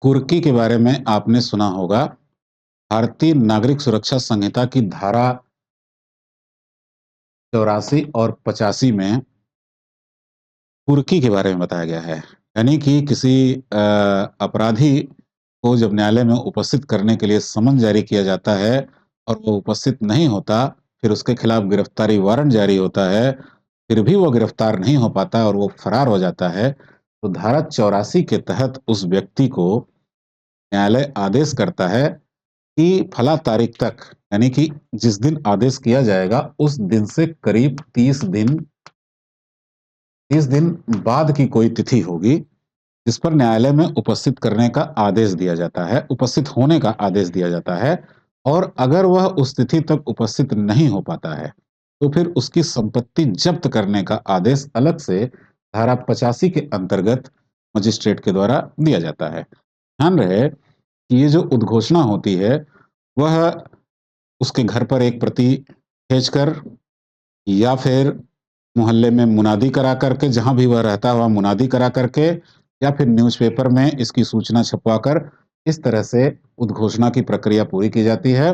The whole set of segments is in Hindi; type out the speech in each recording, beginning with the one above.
कुर्की के बारे में आपने सुना होगा। भारतीय नागरिक सुरक्षा संहिता की धारा 84 और 85 में कुर्की के बारे में बताया गया है। यानी कि किसी अपराधी को जब न्यायालय में उपस्थित करने के लिए समन जारी किया जाता है और वो उपस्थित नहीं होता, फिर उसके खिलाफ गिरफ्तारी वारंट जारी होता है, फिर भी वो गिरफ्तार नहीं हो पाता और वो फरार हो जाता है, तो धारा 84 के तहत उस व्यक्ति को न्यायालय आदेश करता है कि फला तारीख तक, यानी कि जिस दिन आदेश किया जाएगा उस दिन से करीब 30 दिन बाद की कोई तिथि होगी जिस पर न्यायालय में उपस्थित करने का आदेश दिया जाता है, उपस्थित होने का आदेश दिया जाता है। और अगर वह उस तिथि तक उपस्थित नहीं हो पाता है तो फिर उसकी संपत्ति जब्त करने का आदेश अलग से धारा 85 के अंतर्गत मजिस्ट्रेट के द्वारा दिया जाता है। ध्यान रहे कि ये जो उद्घोषणा होती है वह उसके घर पर एक प्रति भेजकर या फिर मोहल्ले में मुनादी करा करके, जहां भी वह रहता है वहां मुनादी करा करके, या फिर न्यूज़पेपर में इसकी सूचना छपवाकर, इस तरह से उद्घोषणा की प्रक्रिया पूरी की जाती है,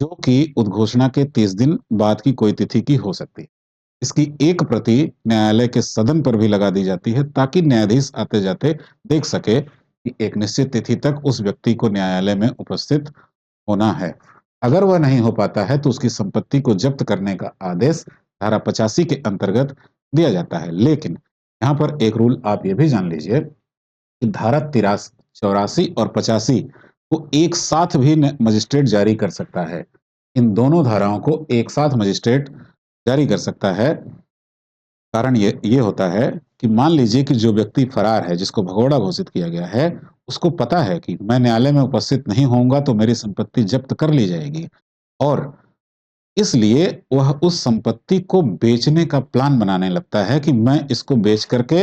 जो कि उद्घोषणा के 30 दिन बाद की कोई तिथि की हो सकती है। इसकी एक प्रति न्यायालय के सदन पर भी लगा दी जाती है ताकि न्यायाधीश आते जाते देख सके कि एक निश्चित तिथि तक उस व्यक्ति को न्यायालय में उपस्थित होना है। अगर वह नहीं हो पाता है तो उसकी संपत्ति को जब्त करने का आदेश धारा 85 के अंतर्गत दिया जाता है। लेकिन यहाँ पर एक रूल आप ये भी जान लीजिए कि धारा 84 और 85 को एक साथ भी मजिस्ट्रेट जारी कर सकता है। इन दोनों धाराओं को एक साथ मजिस्ट्रेट जारी कर सकता है। कारण ये होता है कि मान लीजिए कि जो व्यक्ति फरार है, जिसको भगोड़ा घोषित किया गया है, उसको पता है कि मैं न्यायालय में उपस्थित नहीं होऊँगा तो मेरी संपत्ति जब्त कर ली जाएगी, और इसलिए वह उस संपत्ति को बेचने का प्लान बनाने लगता है कि मैं इसको बेच करके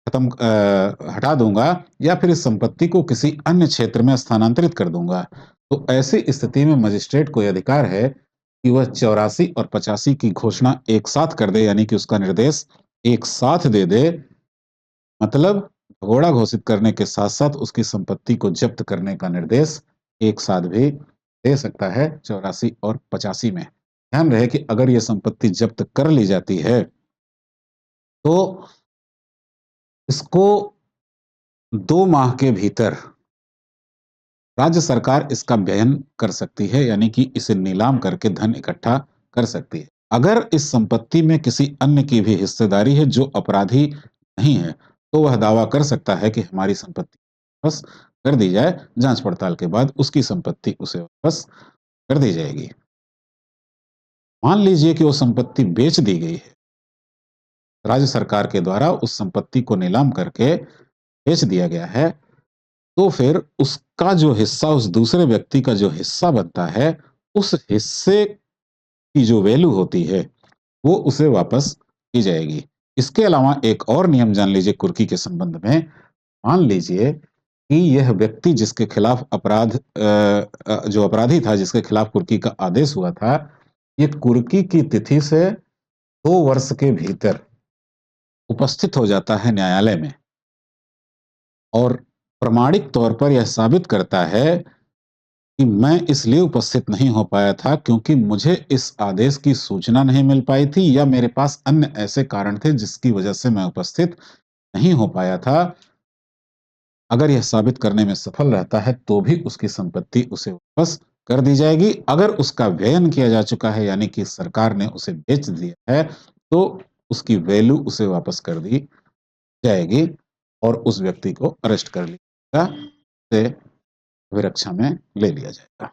हटा दूँगा या फिर इस संपत्ति को किसी अन्य क्षेत्र में स्थानांतरित कर दूँगा। तो ऐसी स्थिति में मजिस्ट्रेट को ये अधिकार है कि वह 84 और 85 की घोषणा एक साथ कर दे, यानी कि उसका निर्देश एक साथ दे दे। मतलब भगोड़ा घोषित करने के साथ-साथ उसकी संपत्ति को जब्त करने का निर्देश एक साथ भी दे सकता है 84 और 85 में। ध्यान रहे कि अगर ये संपत्ति जब्त कर ली जाती है, तो इसको 2 माह के भीतर राज्य सरकार इसका व्ययन कर सकती है, यानी कि इसे नीलाम करके धन इकट्ठा कर सकती है। अगर इस संपत्ति में किसी अन्य की भी हिस्सेदारी है जो अपराधी नहीं है, तो वह दावा कर सकता है कि हमारी संपत्ति वापस कर दी जाए। जांच पड़ताल के बाद उसकी संपत्ति उसे वापस कर दी जाएगी। मान लीजिए कि वो संपत्ति बेच दी गई है, राज्य सरकार के द्वारा उस संपत्ति को नीलाम करके बेच दिया गया है, तो फिर उसका जो हिस्सा, उस दूसरे व्यक्ति का जो हिस्सा बनता है, उस हिस्से की जो वैल्यू होती है, वो उसे वापस की जाएगी। इसके अलावा एक और नियम जान लीजिए कुर्की के संबंध में। मान लीजिए कि यह व्यक्ति जिसके खिलाफ जो अपराधी था, जिसके खिलाफ कुर्की का आदेश हुआ था, ये कुर्की की तिथि से 2 वर्ष के भीतर उपस्थित हो जाता है न्यायालय में और प्रमाणिक तौर पर यह साबित करता है कि मैं इसलिए उपस्थित नहीं हो पाया था क्योंकि मुझे इस आदेश की सूचना नहीं मिल पाई थी, या मेरे पास अन्य ऐसे कारण थे जिसकी वजह से मैं उपस्थित नहीं हो पाया था। अगर यह साबित करने में सफल रहता है तो भी उसकी संपत्ति उसे वापस कर दी जाएगी। अगर उसका व्ययन किया जा चुका है, यानी कि सरकार ने उसे बेच दिया है, तो उसकी वैल्यू उसे वापस कर दी जाएगी और उस व्यक्ति को अरेस्ट कर लिया जाएगा, उसे अभिरक्षा में ले लिया जाएगा।